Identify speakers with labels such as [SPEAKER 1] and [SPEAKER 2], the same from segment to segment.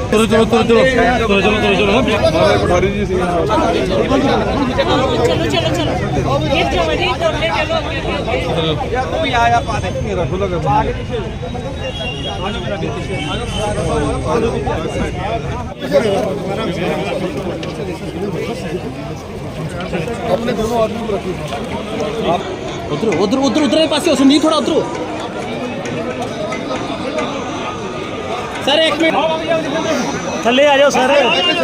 [SPEAKER 1] चलो चलो चलो चलो चलो चलो चलो चलो
[SPEAKER 2] पठारी जी चलो चलो चलो ये जमरी तोड़ने चलो या तू भी आया पा दे मेरा खुला कर आगे पीछे आगे मेरा पीछे अपने दोनों आदमी को रखिए आप उधर उधर उधर उधर पास से नहीं थोड़ा उधर सर एक मिनट थले आ जाओ सर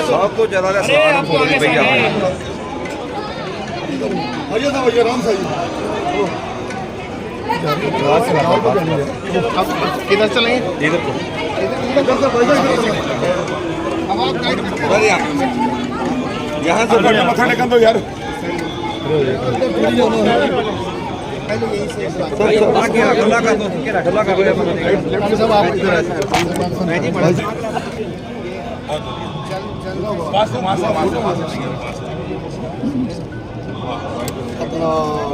[SPEAKER 2] सब तो ज्यादा सामान फोड़ दी भैया आइए ना भैया राम साहब किधर चलेंगे इधर को यहाँ से मथा टेकन दो यार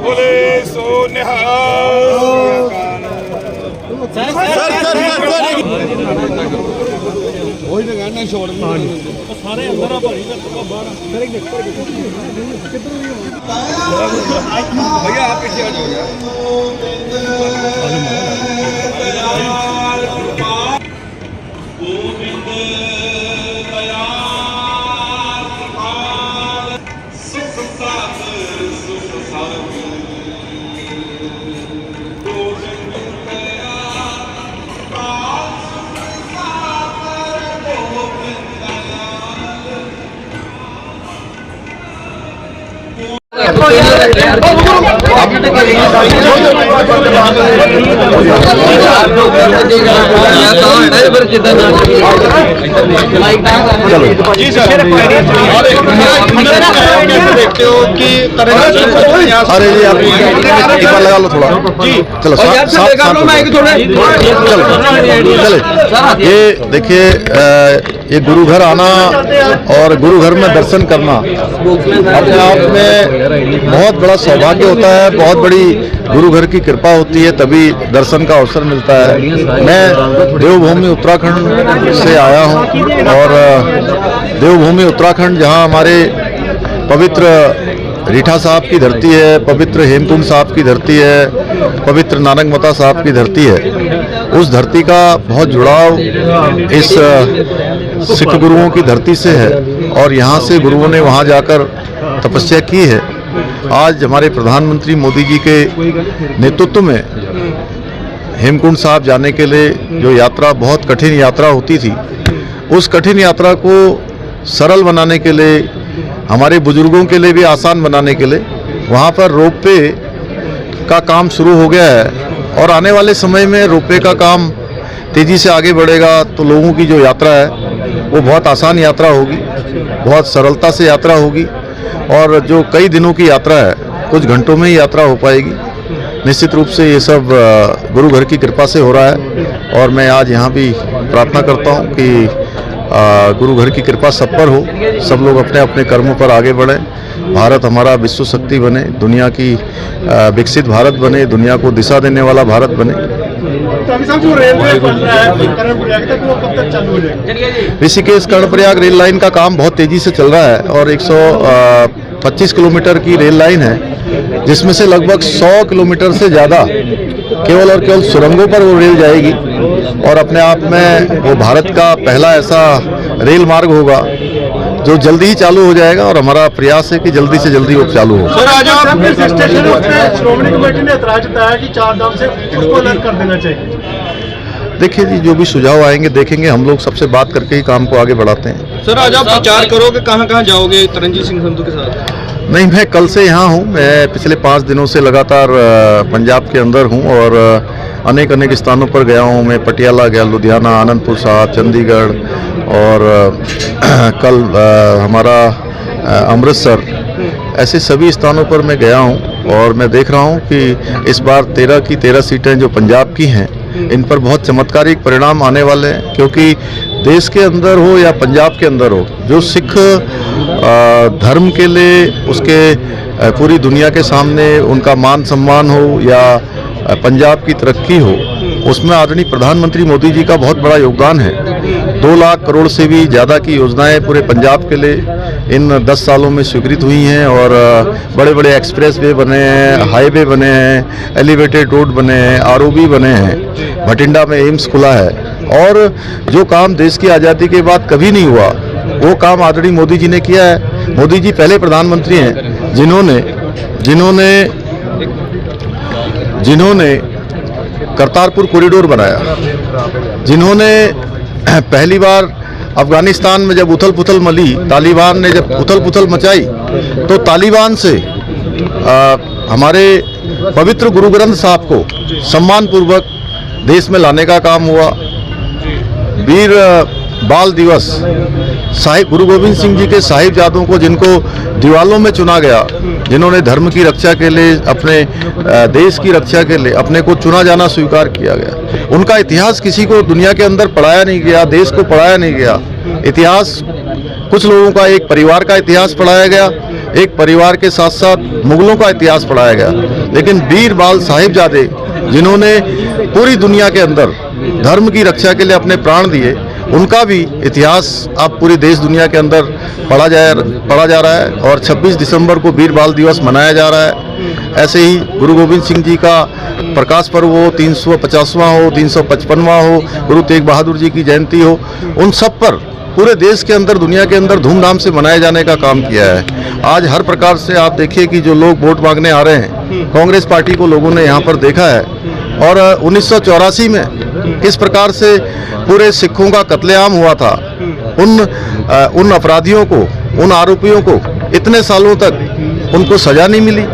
[SPEAKER 2] बोले सो वही तो गाना छोड़ सारे अंदर भैया आप पीछे आ जाओ जी सर देखते हो कि अरे जी आप लगा लो थोड़ा जी चलो चले ये देखिए ये गुरु घर आना और गुरु घर में दर्शन करना अपने आप में बहुत बड़ा सौभाग्य होता है, बहुत बड़ी गुरु घर की कृपा होती है, तभी दर्शन का अवसर मिलता है। मैं देवभूमि उत्तराखंड से आया हूं और देवभूमि उत्तराखंड जहां हमारे पवित्र रीठा साहब की धरती है, पवित्र हेमकुंड साहब की धरती है, पवित्र नानकमता साहब की धरती है, उस धरती का बहुत जुड़ाव इस सिख गुरुओं की धरती से है और यहाँ से गुरुओं ने वहाँ जाकर तपस्या की है। आज हमारे प्रधानमंत्री मोदी जी के नेतृत्व में हेमकुंड साहब जाने के लिए जो यात्रा बहुत कठिन यात्रा होती थी, उस कठिन यात्रा को सरल बनाने के लिए, हमारे बुजुर्गों के लिए भी आसान बनाने के लिए वहाँ पर रोपवे का काम शुरू हो गया है और आने वाले समय में रोपवे का काम तेज़ी से आगे बढ़ेगा तो लोगों की जो यात्रा है वो बहुत आसान यात्रा होगी, बहुत सरलता से यात्रा होगी और जो कई दिनों की यात्रा है कुछ घंटों में ही यात्रा हो पाएगी। निश्चित रूप से ये सब गुरु घर की कृपा से हो रहा है और मैं आज यहाँ भी प्रार्थना करता हूँ कि गुरु घर की कृपा सब पर हो, सब लोग अपने अपने कर्मों पर आगे बढ़ें, भारत हमारा विश्व शक्ति बने, दुनिया की विकसित भारत बने, दुनिया को दिशा देने वाला भारत बने। ऋषिकेश कर्णप्रयाग रेल लाइन का काम बहुत तेजी से चल रहा है और 125 किलोमीटर की रेल लाइन है, जिसमें से लगभग 100 किलोमीटर से ज़्यादा केवल और केवल सुरंगों पर वो रेल जाएगी और अपने आप में वो भारत का पहला ऐसा रेल मार्ग होगा जो जल्दी ही चालू हो जाएगा और हमारा प्रयास है कि जल्दी से जल्दी वो चालू हो।
[SPEAKER 3] सर आज श्रोमणी कमेटी ने ऐतराज जताया कि 4 धाम से उसको अलग कर देना चाहिए।
[SPEAKER 1] देखिए जी, जो भी सुझाव आएंगे देखेंगे, हम लोग सबसे बात करके ही काम को आगे बढ़ाते हैं।
[SPEAKER 3] सर आज आप प्रचार करोगे, कहाँ कहाँ जाओगे तरनजीत सिंह संधू के साथ?
[SPEAKER 1] नहीं, मैं कल से यहाँ हूँ। मैं पिछले 5 दिनों से लगातार पंजाब के अंदर हूँ और अनेक अनेक स्थानों पर गया हूँ। मैं पटियाला गया, लुधियाना, आनंदपुर साहब, चंडीगढ़ और कल हमारा अमृतसर, ऐसे सभी स्थानों पर मैं गया हूँ और मैं देख रहा हूँ कि इस बार 13 की 13 सीटें जो पंजाब की हैं इन पर बहुत चमत्कारिक परिणाम आने वाले हैं, क्योंकि देश के अंदर हो या पंजाब के अंदर हो, जो सिख धर्म के लिए उसके पूरी दुनिया के सामने उनका मान सम्मान हो या पंजाब की तरक्की हो, उसमें आदरणीय प्रधानमंत्री मोदी जी का बहुत बड़ा योगदान है। 2 लाख करोड़ से भी ज़्यादा की योजनाएं पूरे पंजाब के लिए इन 10 सालों में स्वीकृत हुई हैं और बड़े बड़े एक्सप्रेस वे बने हैं, हाईवे बने हैं, एलिवेटेड रोड बने हैं, आरओबी बने हैं, भटिंडा में एम्स खुला है। और जो काम देश की आज़ादी के बाद कभी नहीं हुआ, वो काम आदरणीय मोदी जी ने किया है। मोदी जी पहले प्रधानमंत्री हैं जिन्होंने करतारपुर कॉरिडोर बनाया, जिन्होंने पहली बार अफगानिस्तान में जब उथल पुथल मली, तालिबान ने जब उथल पुथल मचाई, तो तालिबान से हमारे पवित्र गुरु ग्रंथ साहब को सम्मानपूर्वक देश में लाने का काम हुआ। वीर बाल दिवस, साहिब गुरु गोविंद सिंह जी के साहिबजादों को जिनको दीवालों में चुना गया, जिन्होंने धर्म की रक्षा के लिए, अपने देश की रक्षा के लिए अपने को चुना जाना स्वीकार किया गया, उनका इतिहास किसी को दुनिया के अंदर पढ़ाया नहीं गया, देश को पढ़ाया नहीं गया। इतिहास कुछ लोगों का, एक परिवार का इतिहास पढ़ाया गया, एक परिवार के साथ साथ मुगलों का इतिहास पढ़ाया गया, लेकिन वीर बाल साहिबजादे जिन्होंने पूरी दुनिया के अंदर धर्म की रक्षा के लिए अपने प्राण दिए, उनका भी इतिहास अब पूरी देश दुनिया के अंदर पढ़ा जा रहा है और 26 दिसंबर को वीर बाल दिवस मनाया जा रहा है। ऐसे ही गुरु गोविंद सिंह जी का प्रकाश पर्व हो, 350वां हो, 355वां हो, गुरु तेग बहादुर जी की जयंती हो, उन सब पर पूरे देश के अंदर, दुनिया के अंदर धूमधाम से मनाए जाने का काम किया है। आज हर प्रकार से आप देखिए कि जो लोग वोट मांगने आ रहे हैं, कांग्रेस पार्टी को लोगों ने यहाँ पर देखा है। और 1984 में किस प्रकार से पूरे सिखों का कत्लेआम हुआ था, उन अपराधियों को, उन आरोपियों को इतने सालों तक उनको सजा नहीं मिली,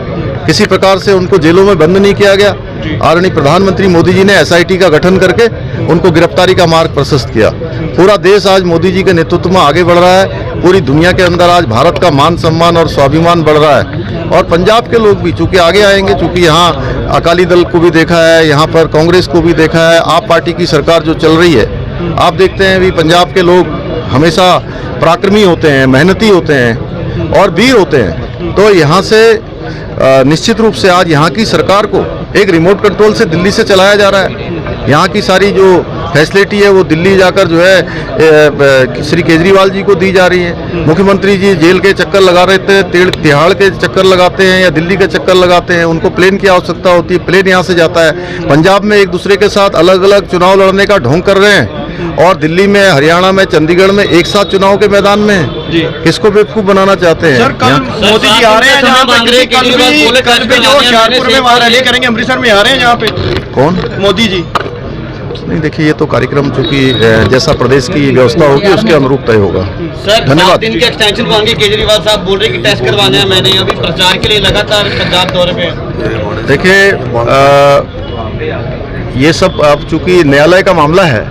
[SPEAKER 1] किसी प्रकार से उनको जेलों में बंद नहीं किया गया। आदरणीय प्रधानमंत्री मोदी जी ने एसआईटी का गठन करके उनको गिरफ्तारी का मार्ग प्रशस्त किया। पूरा देश आज मोदी जी के नेतृत्व में आगे बढ़ रहा है। पूरी दुनिया के अंदर आज भारत का मान सम्मान और स्वाभिमान बढ़ रहा है। और पंजाब के लोग भी चूंकि आगे आएंगे, चूंकि यहाँ अकाली दल को भी देखा है, यहाँ पर कांग्रेस को भी देखा है, आप पार्टी की सरकार जो चल रही है, आप देखते हैं भी पंजाब के लोग हमेशा पराक्रमी होते हैं, मेहनती होते हैं और वीर होते हैं। तो यहाँ से निश्चित रूप से आज यहाँ की सरकार को एक रिमोट कंट्रोल से दिल्ली से चलाया जा रहा है। यहाँ की सारी जो फैसिलिटी है वो दिल्ली जाकर जो है श्री केजरीवाल जी को दी जा रही है। मुख्यमंत्री जी जेल के चक्कर लगा रहे थे, तिहाड़ के चक्कर लगाते हैं या दिल्ली के चक्कर लगाते हैं, उनको प्लेन की आवश्यकता होती है, प्लेन यहाँ से जाता है। पंजाब में एक दूसरे के साथ अलग अलग चुनाव लड़ने का ढोंग कर रहे हैं और दिल्ली में, हरियाणा में, चंडीगढ़ में एक साथ चुनाव के मैदान में किसको बेवकूफ बनाना चाहते हैं?
[SPEAKER 3] मोदी जी आ रहे हैं जहाँ पे, कल भी जो होशियारपुर में वहाँ रैली करेंगे, अमृतसर में आ रहे हैं जहाँ पे।
[SPEAKER 1] कौन?
[SPEAKER 3] मोदी जी।
[SPEAKER 1] नहीं, देखिए ये तो कार्यक्रम चूंकि जैसा प्रदेश की व्यवस्था होगी उसके अनुरूप तय होगा।
[SPEAKER 4] सर,
[SPEAKER 1] धन्यवाद।
[SPEAKER 4] 7 दिन के एक्सटेंशन मांगे केजरीवाल साहब, बोल रहे कि टेस्ट करवाने हैं। मैंने अभी प्रचार के लिए लगातार पंजाब दौरे पे।
[SPEAKER 1] देखिए ये सब अब चूंकि न्यायालय का मामला है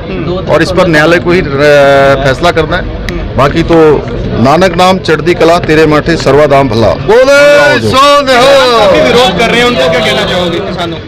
[SPEAKER 1] और इस पर न्यायालय को ही फैसला करना है। बाकी तो नानक नाम चढ़ती कला, तेरे माथे सर्वादाम भला।
[SPEAKER 2] बोले सो
[SPEAKER 3] विरोध कर रहे हैं, उनको क्या कहना चाहोगे किसानों?